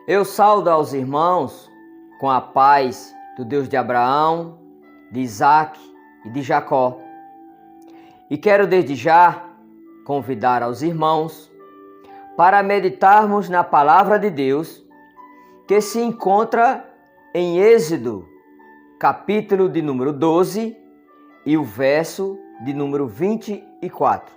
Eu saúdo aos irmãos com a paz do Deus de Abraão, de Isaac e de Jacó. E quero desde já convidar aos irmãos para meditarmos na palavra de Deus que se encontra em Êxodo, capítulo de número 12 e o verso de número 24.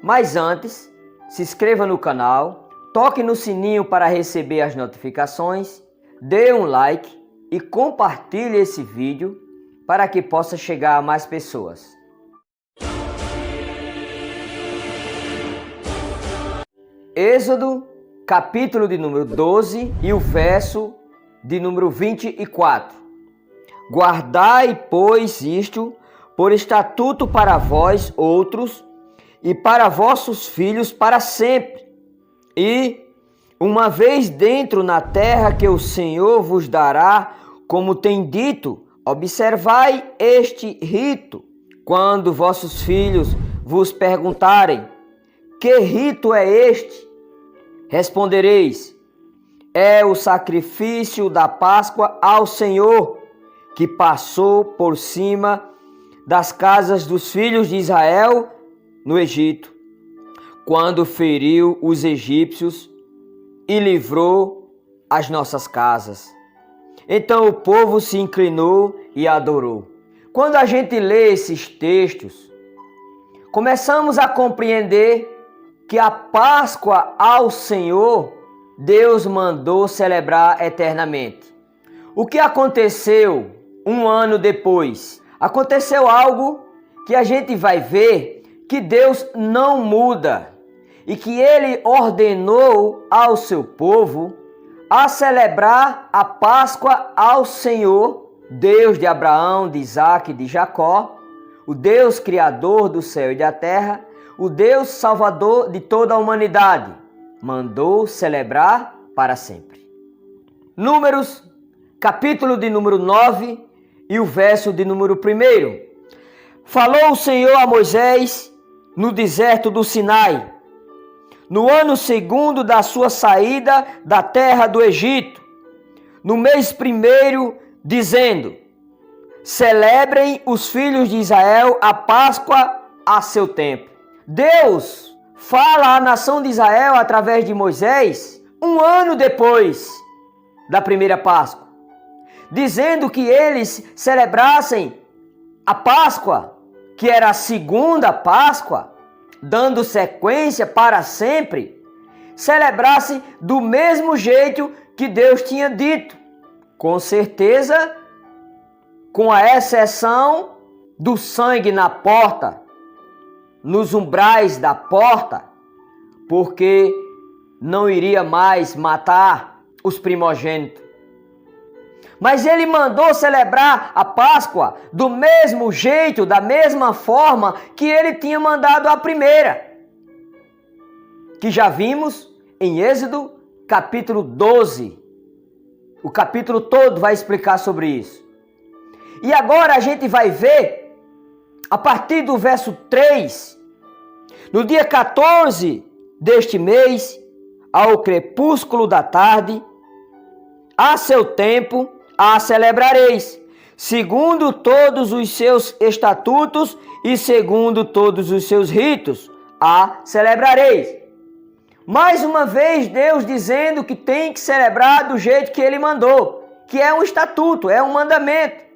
Mas antes, se inscreva no canal, toque no sininho para receber as notificações, dê um like e compartilhe esse vídeo para que possa chegar a mais pessoas. Êxodo, capítulo de número 12 e o verso de número 24. Guardai, pois, isto por estatuto para vós outros e para vossos filhos para sempre. E, uma vez dentro na terra que o Senhor vos dará, como tem dito, observai este rito. Quando vossos filhos vos perguntarem, que rito é este? Respondereis, é o sacrifício da Páscoa ao Senhor, que passou por cima das casas dos filhos de Israel no Egito, quando feriu os egípcios e livrou as nossas casas. Então o povo se inclinou e adorou. Quando a gente lê esses textos, começamos a compreender que a Páscoa ao Senhor, Deus mandou celebrar eternamente. O que aconteceu um ano depois? Aconteceu algo que a gente vai ver que Deus não muda e que Ele ordenou ao seu povo a celebrar a Páscoa ao Senhor, Deus de Abraão, de Isaac e de Jacó, o Deus criador do céu e da terra, o Deus salvador de toda a humanidade, mandou celebrar para sempre. Números, capítulo de número 9 e o verso de número 1. Falou o Senhor a Moisés no deserto do Sinai, no ano segundo da sua saída da terra do Egito, no mês 1, dizendo, celebrem os filhos de Israel a Páscoa a seu tempo. Deus fala à nação de Israel através de Moisés um ano depois da primeira Páscoa, dizendo que eles celebrassem a Páscoa, que era a segunda Páscoa, dando sequência para sempre, celebrasse do mesmo jeito que Deus tinha dito. Com certeza, com a exceção do sangue na porta, nos umbrais da porta, porque não iria mais matar os primogênitos. Mas ele mandou celebrar a Páscoa do mesmo jeito, da mesma forma que ele tinha mandado a primeira, que já vimos em Êxodo capítulo 12. O capítulo todo vai explicar sobre isso. E agora a gente vai ver, a partir do verso 3, no dia 14 deste mês, ao crepúsculo da tarde, a seu tempo, a celebrareis, segundo todos os seus estatutos e segundo todos os seus ritos, a celebrareis. Mais uma vez, Deus dizendo que tem que celebrar do jeito que Ele mandou, que é um estatuto, é um mandamento.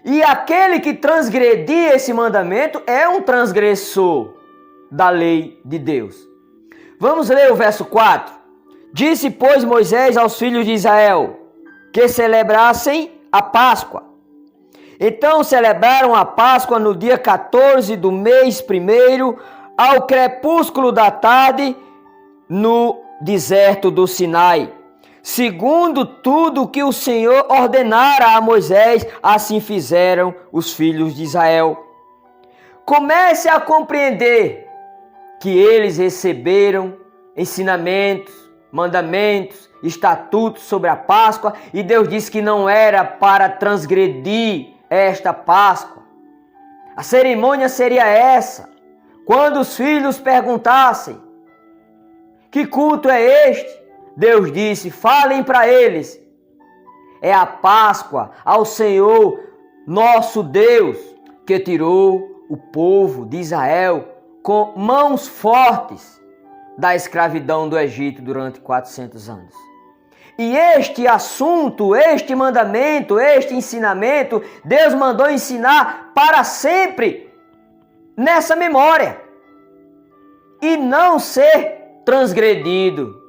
E aquele que transgredir esse mandamento é um transgressor da lei de Deus. Vamos ler o verso 4. Disse, pois, Moisés aos filhos de Israel, que celebrassem a Páscoa. Então celebraram a Páscoa no dia 14 do mês 1, ao crepúsculo da tarde, no deserto do Sinai. Segundo tudo que o Senhor ordenara a Moisés, assim fizeram os filhos de Israel. Comece a compreender que eles receberam ensinamentos, mandamentos, estatutos sobre a Páscoa, e Deus disse que não era para transgredir esta Páscoa. A cerimônia seria essa: quando os filhos perguntassem, que culto é este? Deus disse: falem para eles. É a Páscoa ao Senhor, nosso Deus, que tirou o povo de Israel com mãos fortes da escravidão do Egito durante 400 anos. E este assunto, este mandamento, este ensinamento, Deus mandou ensinar para sempre nessa memória e não ser transgredido.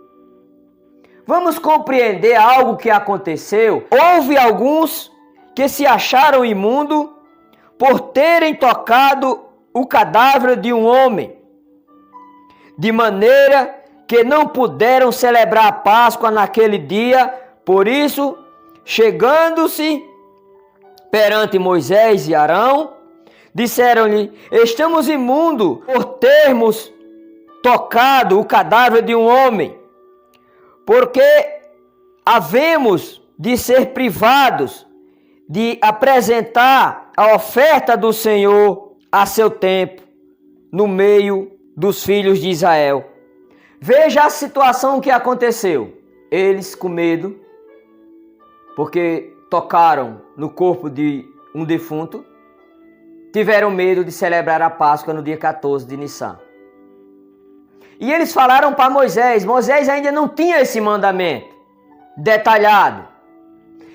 Vamos compreender algo que aconteceu. Houve alguns que se acharam imundos por terem tocado o cadáver de um homem, de maneira que não puderam celebrar a Páscoa naquele dia. Por isso, chegando-se perante Moisés e Arão, disseram-lhe: estamos imundos por termos tocado o cadáver de um homem, porque havemos de ser privados de apresentar a oferta do Senhor a seu tempo, no meio dos filhos de Israel. Veja a situação que aconteceu. Eles, com medo, porque tocaram no corpo de um defunto, tiveram medo de celebrar a Páscoa no dia 14 de Nissan. E eles falaram para Moisés. Moisés ainda não tinha esse mandamento detalhado.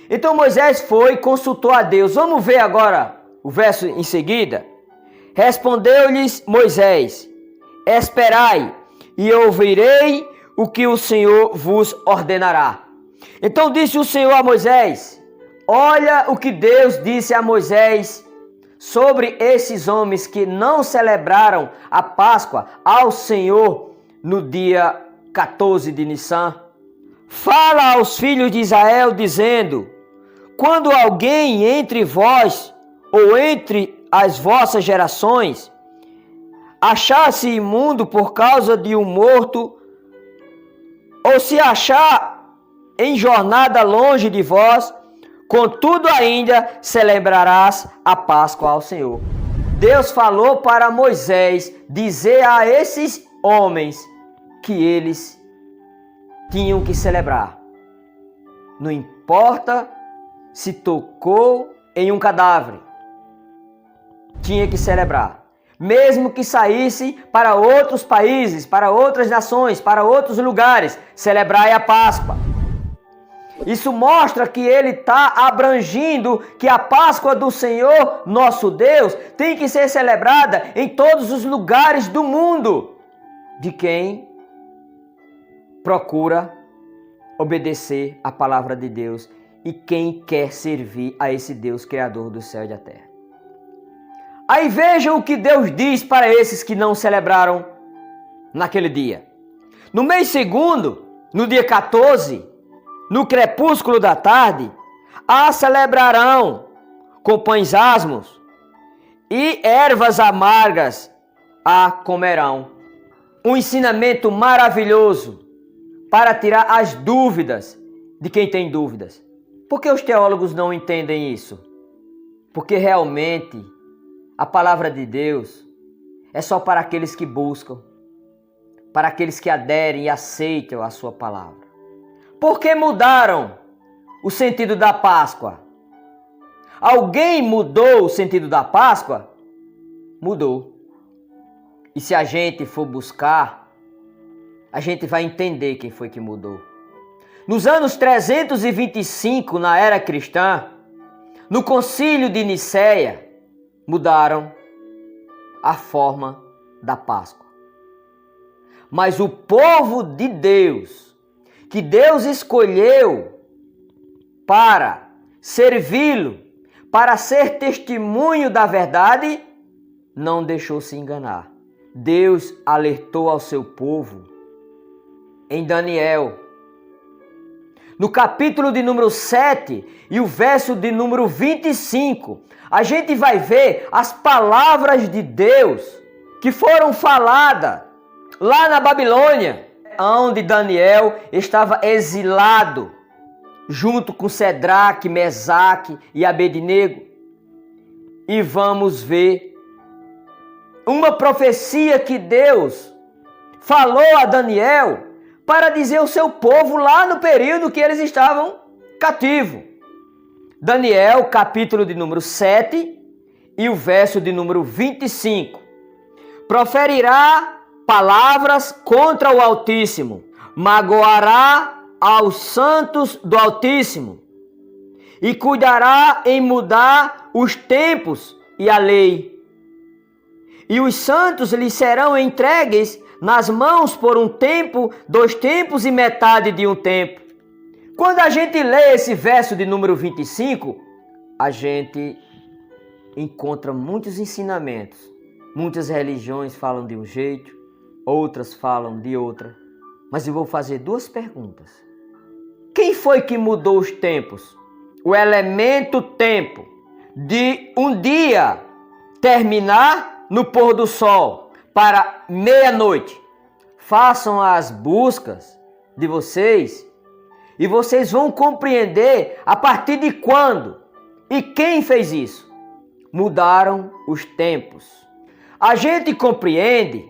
Então Moisés foi e consultou a Deus. Vamos ver agora o verso em seguida. Respondeu-lhes Moisés: esperai, e ouvirei o que o Senhor vos ordenará. Então disse o Senhor a Moisés: olha o que Deus disse a Moisés sobre esses homens que não celebraram a Páscoa ao Senhor no dia 14 de Nissan. Fala aos filhos de Israel, dizendo: quando alguém entre vós ou entre as vossas gerações achar-se imundo por causa de um morto, ou se achar em jornada longe de vós, contudo ainda celebrarás a Páscoa ao Senhor. Deus falou para Moisés dizer a esses homens que eles tinham que celebrar. Não importa se tocou em um cadáver, tinha que celebrar. Mesmo que saísse para outros países, para outras nações, para outros lugares, celebrai a Páscoa. Isso mostra que ele está abrangindo que a Páscoa do Senhor, nosso Deus, tem que ser celebrada em todos os lugares do mundo de quem procura obedecer a palavra de Deus e quem quer servir a esse Deus criador do céu e da terra. Aí vejam o que Deus diz para esses que não celebraram naquele dia. No mês segundo, no dia 14, no crepúsculo da tarde, a celebrarão com pães asmos e ervas amargas a comerão. Um ensinamento maravilhoso para tirar as dúvidas de quem tem dúvidas. Por que os teólogos não entendem isso? Porque realmente a palavra de Deus é só para aqueles que buscam, para aqueles que aderem e aceitam a sua palavra. Por que mudaram o sentido da Páscoa? Alguém mudou o sentido da Páscoa? Mudou. E se a gente for buscar, a gente vai entender quem foi que mudou. Nos anos 325, na era cristã, no concílio de Nicéia, mudaram a forma da Páscoa. Mas o povo de Deus, que Deus escolheu para servi-lo, para ser testemunho da verdade, não deixou se enganar. Deus alertou ao seu povo em Daniel, no capítulo de número 7 e o verso de número 25, a gente vai ver as palavras de Deus que foram faladas lá na Babilônia, onde Daniel estava exilado, junto com Cedraque, Mesaque e Abednego. E vamos ver uma profecia que Deus falou a Daniel para dizer ao seu povo lá no período que eles estavam cativos. Daniel, capítulo de número 7 e o verso de número 25. Proferirá palavras contra o Altíssimo, magoará aos santos do Altíssimo e cuidará em mudar os tempos e a lei. E os santos lhe serão entregues nas mãos por um tempo, 2 tempos e metade de um tempo. Quando a gente lê esse verso de número 25, a gente encontra muitos ensinamentos. Muitas religiões falam de um jeito, outras falam de outra. Mas eu vou fazer 2 perguntas. Quem foi que mudou os tempos? O elemento tempo de um dia terminar no pôr do sol para meia-noite. Façam as buscas de vocês e vocês vão compreender a partir de quando e quem fez isso. Mudaram os tempos. A gente compreende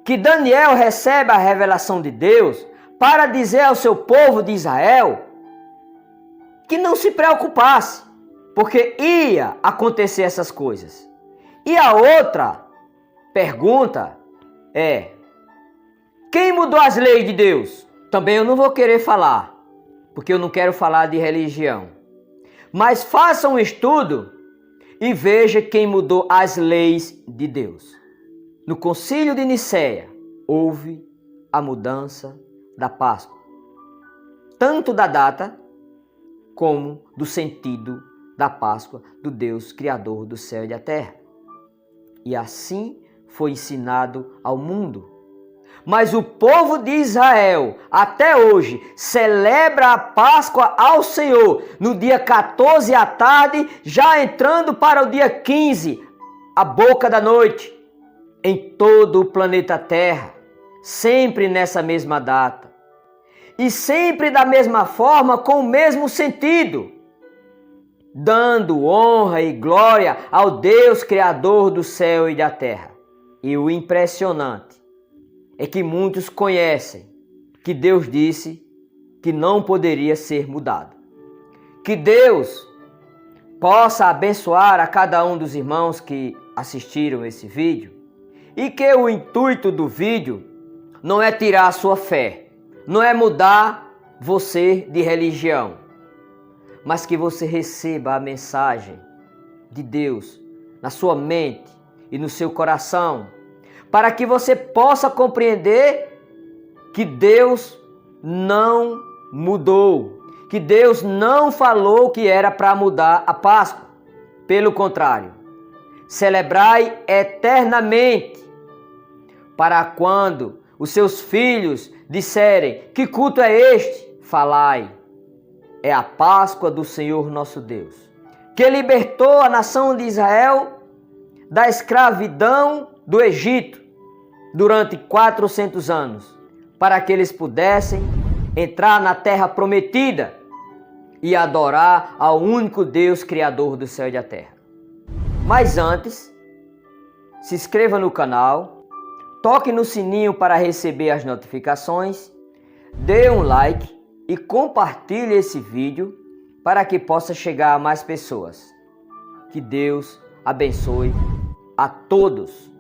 que Daniel recebe a revelação de Deus para dizer ao seu povo de Israel que não se preocupasse, porque ia acontecer essas coisas. E a outra pergunta é: quem mudou as leis de Deus? Também eu não vou querer falar, porque eu não quero falar de religião. Mas faça um estudo e veja quem mudou as leis de Deus. No Concílio de Nicéia, houve a mudança da Páscoa, tanto da data como do sentido da Páscoa do Deus Criador do céu e da terra. E assim foi ensinado ao mundo. Mas o povo de Israel, até hoje, celebra a Páscoa ao Senhor no dia 14 à tarde, já entrando para o dia 15, a boca da noite, em todo o planeta Terra, sempre nessa mesma data. E sempre da mesma forma, com o mesmo sentido, dando honra e glória ao Deus Criador do céu e da terra. E o impressionante é que muitos conhecem que Deus disse que não poderia ser mudado. Que Deus possa abençoar a cada um dos irmãos que assistiram esse vídeo e que o intuito do vídeo não é tirar a sua fé, não é mudar você de religião, mas que você receba a mensagem de Deus na sua mente e no seu coração, para que você possa compreender que Deus não mudou, que Deus não falou que era para mudar a Páscoa. Pelo contrário, celebrai eternamente, para quando os seus filhos disserem: que culto é este? Falai: é a Páscoa do Senhor nosso Deus, que libertou a nação de Israel da escravidão do Egito durante 400 anos, para que eles pudessem entrar na terra prometida e adorar ao único Deus Criador do céu e da terra. Mas antes, se inscreva no canal, toque no sininho para receber as notificações, dê um like e compartilhe esse vídeo para que possa chegar a mais pessoas. Que Deus abençoe a todos.